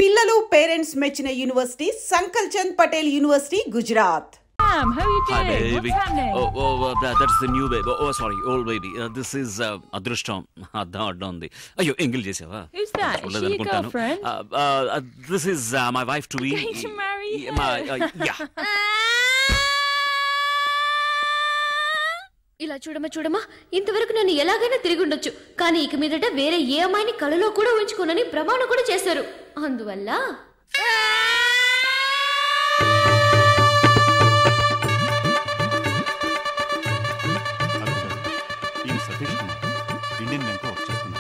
పిల్లలు పేరెంట్స్ మెచ్చిన university Sankalchand Patel university Gujarat. How are you doing? Hi, baby. What's happening? That's the new baby. Oh, sorry, old baby. This is Adrushtam. Adda undi. Ayyo, engel chesawa. Who's that? Is she your girlfriend? This is my wife to be. Going to marry her? Yeah. ఇలా చూడమా ఇంతవరకు నన్ను ఎలాగైనా తిరిగి ఉండొచ్చు, కానీ ఇక మీదట వేరే ఏ అమ్మాయిని కలలో కూడా ఉంచుకోనని ప్రమాణం కూడా చేశారు. అందువల్ల ఇండియన్ బ్యాంక్ వర్క్ చేస్తున్నాను.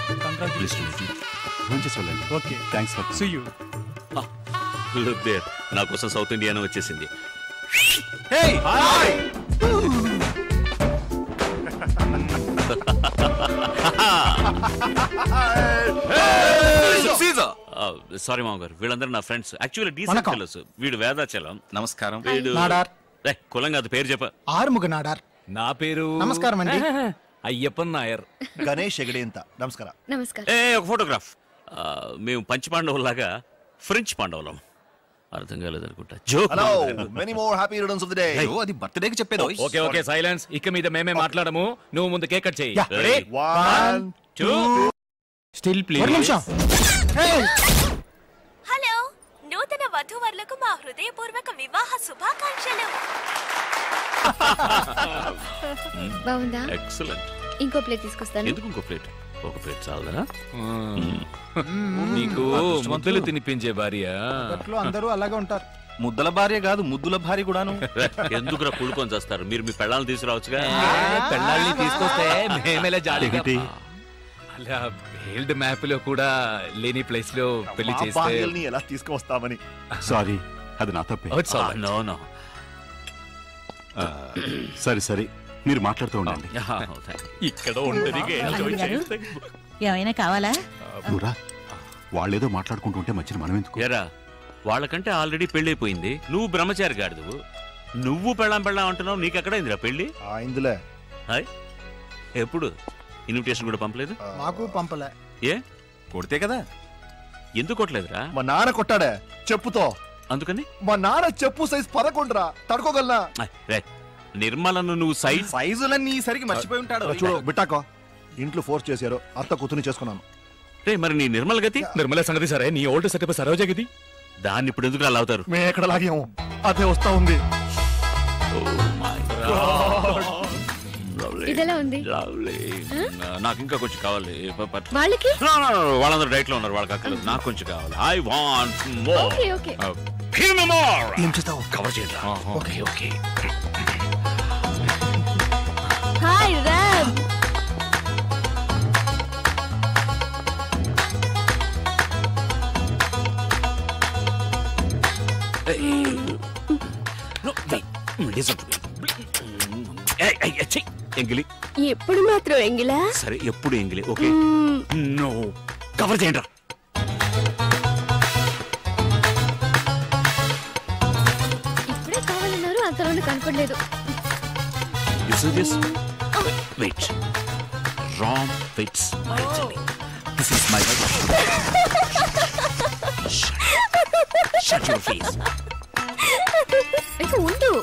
Okay, thanks for see you. Look there. నా కోసం సౌత్ ఇండియానే వచ్చేసింది. Hey hi. సారీ మామ గారు, వీళ్ళందరూ నా ఫ్రెండ్స్. Actually decent fellows. వీడు వేదాచలం. నమస్కారం. వీడు నాడార్. కులం కాదు, పేరు చెప్ప. ఆరుముగ నాడార్. నా పేరు నమస్కారం అండి. అయ్యప్పన్ నాయర్. గణేష్ ఎగడేంత. నమస్కారం. నమస్కారం. ఒక ఫోటోగ్రాఫ్. మేము పంచ పాండవులాగా ఫ్రెంచ్ పాండవులం. అర్థం కాలేదనుకుంటా. Hello, many more happy returns of the day. అది బర్త్డేకి చెప్పేది. Okay okay, silence. ఇక మీద మేమే మాట్లాడము. నువ్వు ముందు కేక్ కట్ చేయి. 1 2 స్టిల్ ప్లీజ్. ఒక నిమిషం. హలో, నూతన వధూవరులకు మా హృదయపూర్వక వివాహ శుభాకాంక్షలు. బాగుందా? ఎక్సలెంట్. ఇంకో ప్లేట్ తీసుకొస్తాను. ఎందుకు ఇంకో ప్లేట్? ఒక ప్లేట్ చాలదా? నీకు ముద్దలు తినిపించే భార్య. అప్పట్లో అందరూ అలాగే ఉంటారు. ముద్దల భార్య కాదు, ముద్దుల భార్య కూడాను. ఎందుకురా కూడుకొని చేస్తారు? మీరు మీ పెళ్ళాలను తీసుకురావచ్చుగా. పెళ్ళాళ్ళని తీసుకొస్తే మేమేలా జాలిగా. అలా హెల్డ్ మ్యాప్ లో కూడా లేని ప్లేస్ లో పెళ్లి చేస్తే ఎలా తీసుకువస్తామని. సారీ, అది నా తప్పే. No no. సరే సరే, మీరు మాట్లాడుతూ ఉండండి. ఇక్కడ ఉండదు. ఏమైనా కావాలా? నువ్వురా, వాళ్ళేదో మాట్లాడుకుంటుంటే మధ్యన మనం ఎందుకు? ఎరా, వాళ్ళకంటే ఆల్రెడీ పెళ్ళైపోయింది. నువ్వు బ్రహ్మచారి గాడిదు. నువ్వు పెళ్ళాం అంటున్నావు. నీకెక్కడైందిరా పెళ్ళి? ఇందులే. హాయ్, ఎప్పుడు? ఇన్విటేషన్ కూడా పంపలేదు? మాకు పంపలే. ఏ కొడితే కదా. ఎందుకు కొట్టలేదురా? మా నాన్న కొట్టాడే చెప్పుతో. అందుకని మా నాన్న చెప్పు సైజ్ 11 తడుకోగలనా? నిర్మలను నువ్వు సైజులన్నీ సరిగ్గా మర్చిపోయి ఉంటాడు. చూడు బిట్టాకో, ఇంట్లో ఫోర్స్ చేశారు, అత్త కూతుని చేసుకున్నాను. రే, మరి నీ నిర్మల గతి? నిర్మల సంగతి సరే, నీ ఓల్డ్ సెటప్ సరోజ గది. దాన్ని ఇప్పుడు ఎందుకు అలా అవుతారు? మేము ఎక్కడ లాగాము, అదే వస్తా ఉంది. ఇదెలా ఉంది? నాకు ఇంకా కొంచెం కావాలి. వాళ్ళకి వాళ్ళందరూ డైట్ లో ఉన్నారు, వాళ్ళకి అక్కర్లేదు. నాకు కొంచెం కావాలి. I want more. Okay okay. Give me more. ఏం చేస్తావు? కవర్ చేయండి. Okay okay. హాయ్ రామ్. ఎంగిలి. ఎప్పుడు మాత్రం ఎంగిలా? సరే, ఎప్పుడు ఎంగిలి. ఓకే. నో, కవర్ చేయండి. ఇప్పుడే కావాలన్నారు, అంతలోనే కనపడలేదు. You see this? Wait. Ram fits my jelly. This is my Shut your face. ఇక ఉండు.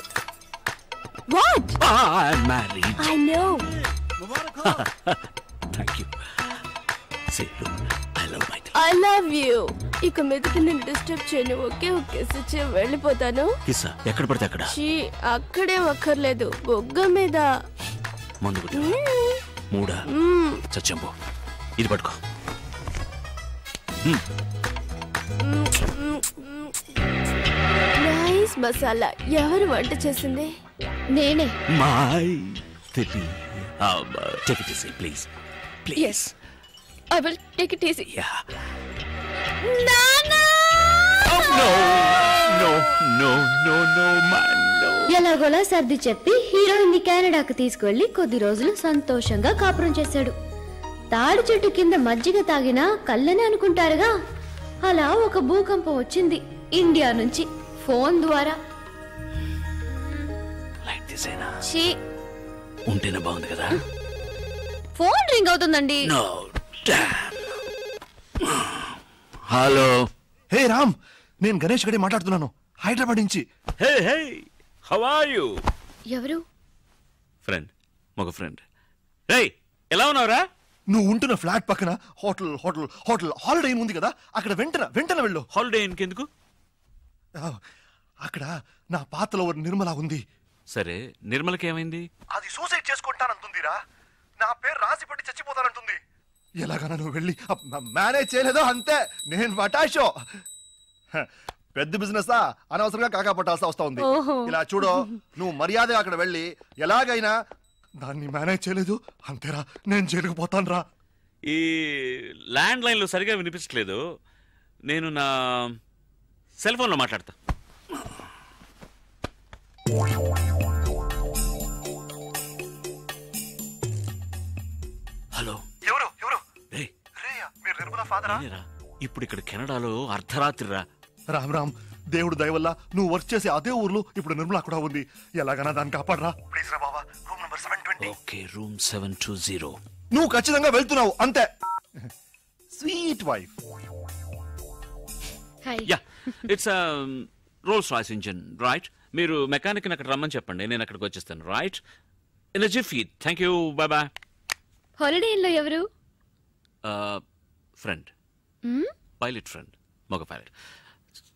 What? I'm married. I know. Thank you. Say, look, I love my jelly. I love you. ఇక మీదట నేను డిస్టర్బ్ చేయను. Okay okay, సచ్చే వెళ్ళిపోతాను. కిస్సా ఎక్కడ పడితే అక్కడ. అక్కడే ఒక్కర్లేదు, బొగ్గ మీద. ముందు మూడా చచ్చంబో. ఇది పట్టుకో. నైస్ మసాలా. ఎవరు వంట చేసింది? నేనే. మై తెలి. Take it easy, please. Please. Yes. I will take it easy. Yeah. నానా! Oh, no. No, no, no, no, man, no. ఎలాగోలా సర్ది చెప్పి హీరోయిన్ ని కెనడాకు తీసుకువెళ్లి కొద్ది రోజులు సంతోషంగా కాపురం చేశాడు. తాడి చెట్టు కింద మజ్జిగ తాగినా కళ్ళని అనుకుంటారుగా, అలా ఒక భూకంపం వచ్చింది ఇండియా నుంచి ఫోన్ ద్వారా. Like this, Ena. ఛీ, ఉంటేనే బాగుంది కదా. ఫోన్ రింగ్ అవుతుందండి. No, damn. హలో. హే రామ్, నేను గణేష్ గడి మాట్లాడుతున్నాను, హైదరాబాద్ నుంచి. హే హే, హౌ ఆర్ యు? ఎవరు? ఫ్రెండ్, మగ ఫ్రెండ్. రే, ఎలా ఉన్నావురా? నువ్వు ఉంటున్న ఫ్లాట్ పక్కన hotel hotel hotel holiday in ఉంది కదా, అక్కడ వెంటనే వెళ్ళు. హాలిడే ఇంకెందుకు? అక్కడ నా పాతలో నిర్మల ఉంది. సరే, నిర్మలకి ఏమైంది? అది సూసైడ్ చేసుకుంటానంటుందిరా. నా పేరు రాసి పెట్టి చచ్చిపోతానంటుంది. ఎలాగైనా నువ్వు వెళ్ళి మేనేజ్ చేయలేదో అంతే, నేను మటాషో. పెద్ద బిజినెస్ అనవసరంగా కాకా పట్టాల్సి వస్తా ఉంది. ఇలా చూడు, నువ్వు మర్యాదగా అక్కడ వెళ్ళి ఎలాగైనా దాన్ని మేనేజ్ చేయలేదు అంతేరా, నేను జైలుకు పోతాను రా. ఈ ల్యాండ్ లైన్లో సరిగా వినిపించట్లేదు, నేను నా సెల్ ఫోన్లో మాట్లాడతా. హలో, ఎవరు ఎవరు? రే, మీరు నిర్మల ఫాదరా? ఇప్పుడు ఇక్కడ కెనడాలో అర్ధరాత్రిరా. రామ్ రామ్, దేవుడు దయ వల్ల నువ్వు వర్క్ చేసే అదే ఊర్లో ఇప్పుడు నిర్మల కూడా ఉంది. ఎలాగైనా దాన్ని కాపాడరా ప్లీజ్ రా బాబా. Room number 720. Okay, room 720. నువ్వు ఖచ్చితంగా వెళ్తున్నావు అంతే. Sweet wife. Yeah, it's Rolls Royce engine, right? మీరు మెకానిక్ అక్కడ రమ్మని చెప్పండి, నేను అక్కడికి వచ్చేస్తాను, right? In a jiffy. Thank you, bye bye. Holiday ఇన్లో ఎవరు? ఫ్రెండ్, పైలట్ ఫ్రెండ్, మగ పైలట్.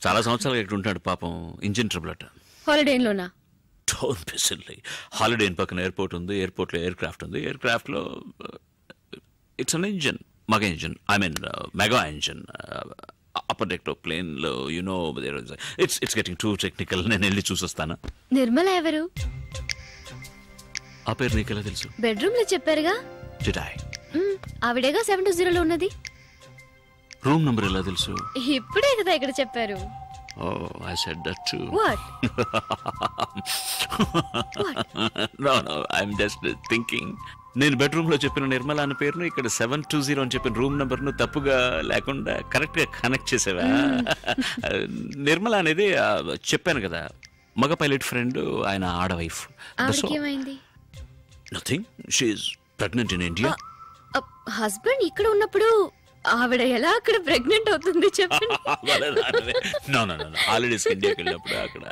చాలా సంవత్సరాలు ఇక్కడ ఉంటాడు పాపం, ఇంజిన్ ట్రబుల్ అట. హాలిడే ఇన్లోనా? Don't be silly. Holiday Inn పక్కన ఎయిర్పోర్ట్ ఉంది, ఎయిర్పోర్ట్లో ఎయిర్ క్రాఫ్ట్ ఉంది, ఎయిర్ క్రాఫ్ట్లో ఇట్స్ అన్ ఇంజిన్, మగ engine, I mean mega engine. Upper deck ప్లేన్లో you know it's getting too technical. నేను వెళ్ళి చూసొస్తాను. నిర్మల ఎవరు? ఆ పేరు నీకెలా తెలుసు? బెడ్రూమ్ లో చెప్పారుగా. ఆవిడేగా 720లో ఉన్నది. రూమ్ నంబర్ ఎలా తెలుసు? ఇప్పుడే కదా ఇక్కడ చెప్పారు. Oh, I said that too. What? No, I'm just thinking. నేను బెడ్రూమ్ లో చెప్పిన నిర్మల అనే పేరును ఇక్కడ 720 అని చెప్పిన రూమ్ నంబర్ ను తప్పుగా లేకుండా కరెక్ట్ గా కనెక్ట్ చేసావా? నిర్మల అనేది చెప్పాను కదా, మగ పైలట్ ఫ్రెండ్, ఆయన ఆడ wife. Nothing, she is pregnant in India. Husband ఇక్కడ ఉన్నప్పుడు ఆవిడ ఎలా అక్కడ ప్రెగ్నెంట్ అవుతుంది చెప్పండి? హాలిడేస్ ఇండియాకి వెళ్ళినప్పుడు అక్కడ.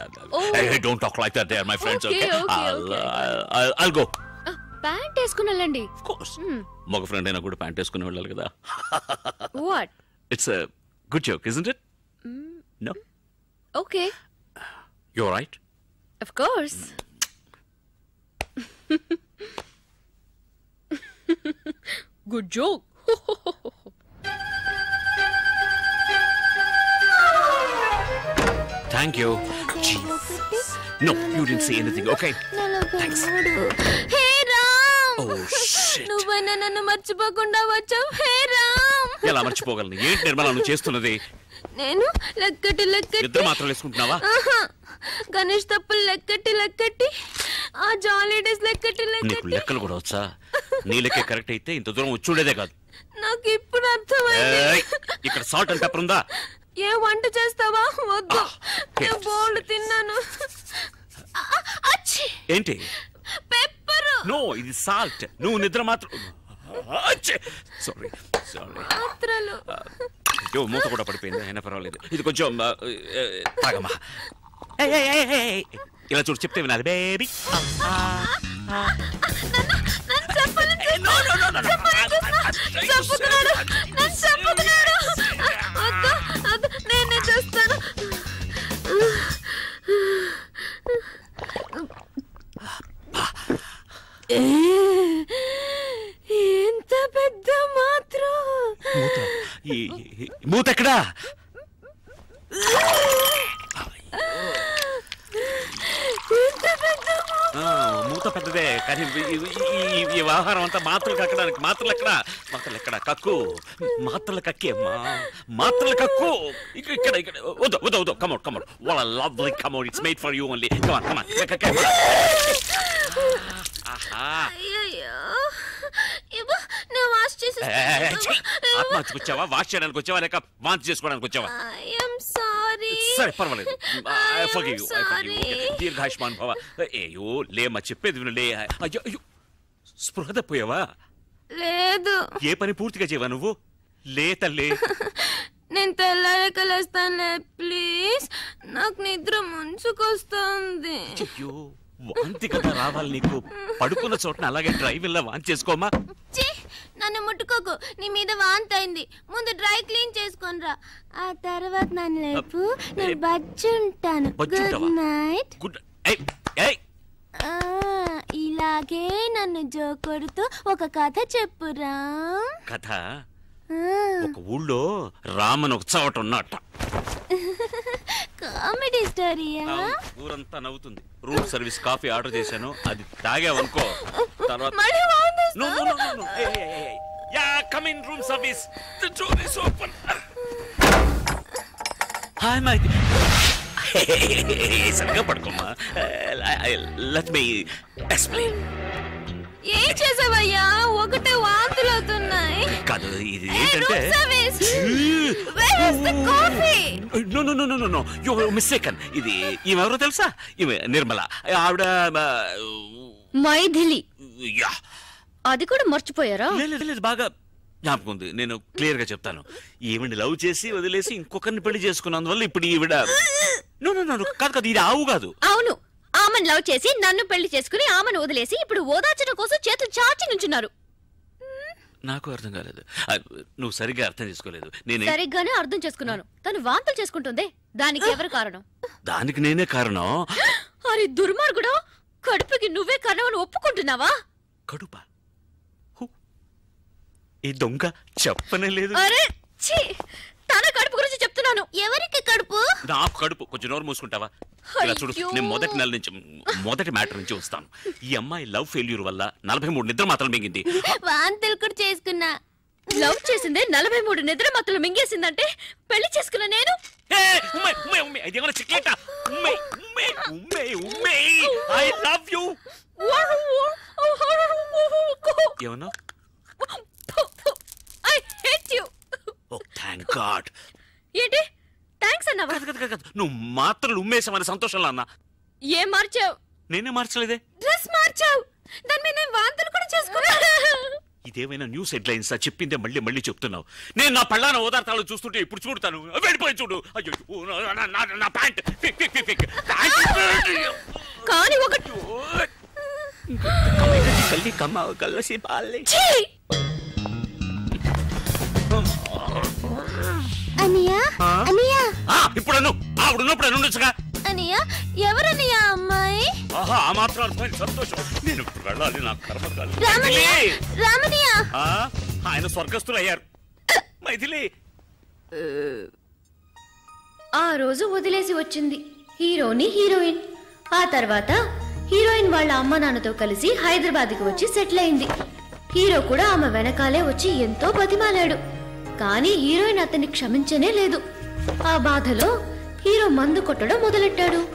Don't talk like that, they are my friends. Okay, I'll go. Pant వేసుకుని వెళ్ళండి. ఆఫ్ కోర్స్, మగ ఫ్రెండ్ అయినా కూడా ప్యాంట్ వేసుకుని వెళ్ళాలి కదా. What? It's a good joke, isn't it? No? Okay. You're right? Of course. Good joke. Thank you. Jesus. No, you didn't say anything. Okay. Thanks. Hey Ram. Oh shit. నువ్వైనా నన్ను మర్చిపోకుండా వచ్చావు. హే రామ్. ఎలా మర్చిపోగలను? ఏంటి నిర్మల నువ్వు చేస్తున్నది? నేను లెక్కటి ఇద్దరు మాత్రం వేసుకుంటున్నావా? గణేష్ తప్పులు లెక్కటి ఆ జాలీ డేస్ లెక్కటి నీకు లెక్కలు కూడా వచ్చా? నీ లెక్క కరెక్ట్ అయితే ఇంత దూరం వచ్చి చూడేదే కాదు. నాకు ఇప్పుడు అర్థమైంది. ఇక్కడ సాల్ట్ అండ్ పెప్పర్ ఉందా? ఏ వంట చేస్తావా? వద్దు, నేను బోల్డ్ తిన్నాను. ఏంటి? పెప్పర్. నో, ఇది సాల్ట్. నువ్వు నిద్ర మాత్రం. సారీ మాత్రలు. అయ్యో, మూత కూడా పడిపోయింది, అయినా పర్వాలేదు. ఇది కొంచెం తాగమ్మా. ఇలా చూడు, చెప్తే వినాలి బేబీ. నేనే చేస్తాను. ఎంత పెద్ద మాత్రం. మూత ఎక్కడా? మూత పెద్దదే, కానీ ఈ వ్యవహారం అంతా మాత్రలు కక్కడానికి. మాత్రలు ఎక్కడ? కక్కు. మాత్రలు కక్కేమ్మా, మాత్రలు కక్కు. ఇక్కడ వద్దు. Come out. What a lovely commode. It's made for you only. Come on. ఆత్మహత్యకు వచ్చావా, వాష్ చేయడానికి వచ్చావా, లేక వాంతి చేసుకోవడానికి వచ్చావా? సరే, పర్వాలేదు. దీర్ఘాయుష్మాన్ భవ. అయ్యో లేమ్మా, చెప్పేది వినలే. అయ్యో, స్పృహ తప్పోయావా? లేదు. ఏ పని పూర్తిగా చేయవా నువ్వు? లే తల్లి. నేను తెల్లారక లేస్తానులే ప్లీజ్. నాకు నిద్ర ముంచుకొస్తుంది. అయ్యో వాంతి కదా రావాలి నీకు. పడుకున్న చోటన అలాగే డ్రైవ్ ఇలా వాంతి చేసుకోమా. నన్ను ముట్టుకోకు, నీ మీద వాంతి అయింది. ముందు డ్రై క్లీన్ చేసుకొనిరా, ఆ తర్వాత నన్ను లేపు. నేను బజ్జుంటాను. Good night. ఇలాగే నన్ను జోకొడుతూ ఒక కథ చెప్పురా. కథ? ఒక ఊళ్ళో రామన్ ఒక చోట ఉన్నట్ట. కామెడీ స్టోరీయా? ఊరంతా నవ్వుతుంది. రూమ్ సర్వీస్ కాఫీ ఆర్డర్ చేశాను, అది తాగావనుకో తర్వాత come in room service. The door is open. Hi my సరిగా పడుకోమ్మా. Let me explain. ఏం చేసావయ్యా? ఒకటే వాంతులు అవుతున్నాయి. కాదు ఇది ఏంటంటే no no no no no you mistaken. ఇది ఈమెవరో తెలుసా? ఈమె నిర్మల. ఆవిడ మైథిలి. అది కూడా మర్చిపోయారా? లేదు బాగా జ్ఞాపకం ఉంది. నేను క్లియర్ గా చెప్తాను. ఈవిడ లవ్ చేసి వదిలేసి ఇంకొకరిని పెళ్లి చేసుకున్నందువల్ల ఇప్పుడు ఈవిడ నో నో నో కాదు కాదు ఇది ఆవు కాదు. అవును, ఆమెను లవ్ చేసి నన్ను పెళ్లి చేసుకుని ఆమెను వదిలేసి ఇప్పుడు ఓదార్చడం కోసం చేతులు చాచి నుంచున్నారు. నాకు అర్థం కాలేదు. నువ్వు సరిగ్గా అర్థం చేసుకోలేదు. నేను సరిగ్గానే అర్థం చేసుకున్నాను. తను వాంతులు చేసుకుంటుంది. దానికి ఎవరు కారణం? దానికి నేనే కారణం. అరే దుర్మార్గుడా, కడుపుకి నువ్వే కారణం ఒప్పుకుంటున్నావా? కడుప? ఈ దొంగ చెప్పనే లేదు. అరే ఛీ, తన కడుపు గురించి చెప్తున్నాను. ఎవరికి కడుపు? నాకు కడుపు. కొంచెం నోరు మూసుకుంటావా? ఇలా చూడు, నేను మొదటి నెల నుంచి మొదటి మ్యాటర్ నుంచి వస్తాను. ఈ అమ్మాయి లవ్ ఫెయిల్యూర్ వల్ల 43 నిద్ర మాత్రం మింగింది. వాంతులు కూడా చేసుకున్నా. లవ్ చేసిందే 43 నిద్ర మాత్రం మింగేసిందంటే పెళ్లి చేసుకున్న నేను ఏమన్నా? I hate you. Oh, thank God. ఏంటి థాంక్స్ అన్నావా? నువ్వు మాత్రం ఉమ్మేసామని సంతోషంలో అన్నా. ఏం మార్చావు? నేనే మార్చలేదే. డ్రెస్ మార్చావు. దాని మీద నేను వాంతులు కూడా చేసుకున్నా. ఇదేమైనా న్యూస్ హెడ్లైన్స్ చెప్పిందే మళ్ళీ మళ్ళీ చెప్తున్నావు. నేను నా పళ్ళాన ఓదార్తాలు చూస్తుంటే ఇప్పుడు చూడతాను. వెళ్ళిపోయి చూడు. అయ్యో నా ప్యాంట్ కానీ ఒకటి కల్లి కమ్మ కల్లసి పాలే. అనియా అనియా ఇప్పుడు ఆవిడ ఉన్నప్పుడు ఉండొచ్చుగా. అనియా ఎవరనియా అమ్మాయి? ఆహా ఆ మాత్రం అర్థమైంది. సంతోషం. నేను ఇప్పుడు వెళ్ళాలి. నా కర్మకాలి. రామనియా ఆయన స్వర్గస్థులు అయ్యారు. మైథిలి ఆ రోజు వదిలేసి వచ్చింది హీరోని హీరోయిన్. ఆ తర్వాత హీరోయిన్ వాళ్ళ అమ్మ నాన్నతో కలిసి హైదరాబాద్కి వచ్చి సెటిల్ అయింది. హీరో కూడా ఆమె వెనకాలే వచ్చి ఎంతో బతిమాలాడు. కానీ హీరోయిన్ అతన్ని క్షమించనే లేదు. ఆ బాధలో హీరో మందు కొట్టడం మొదలెట్టాడు.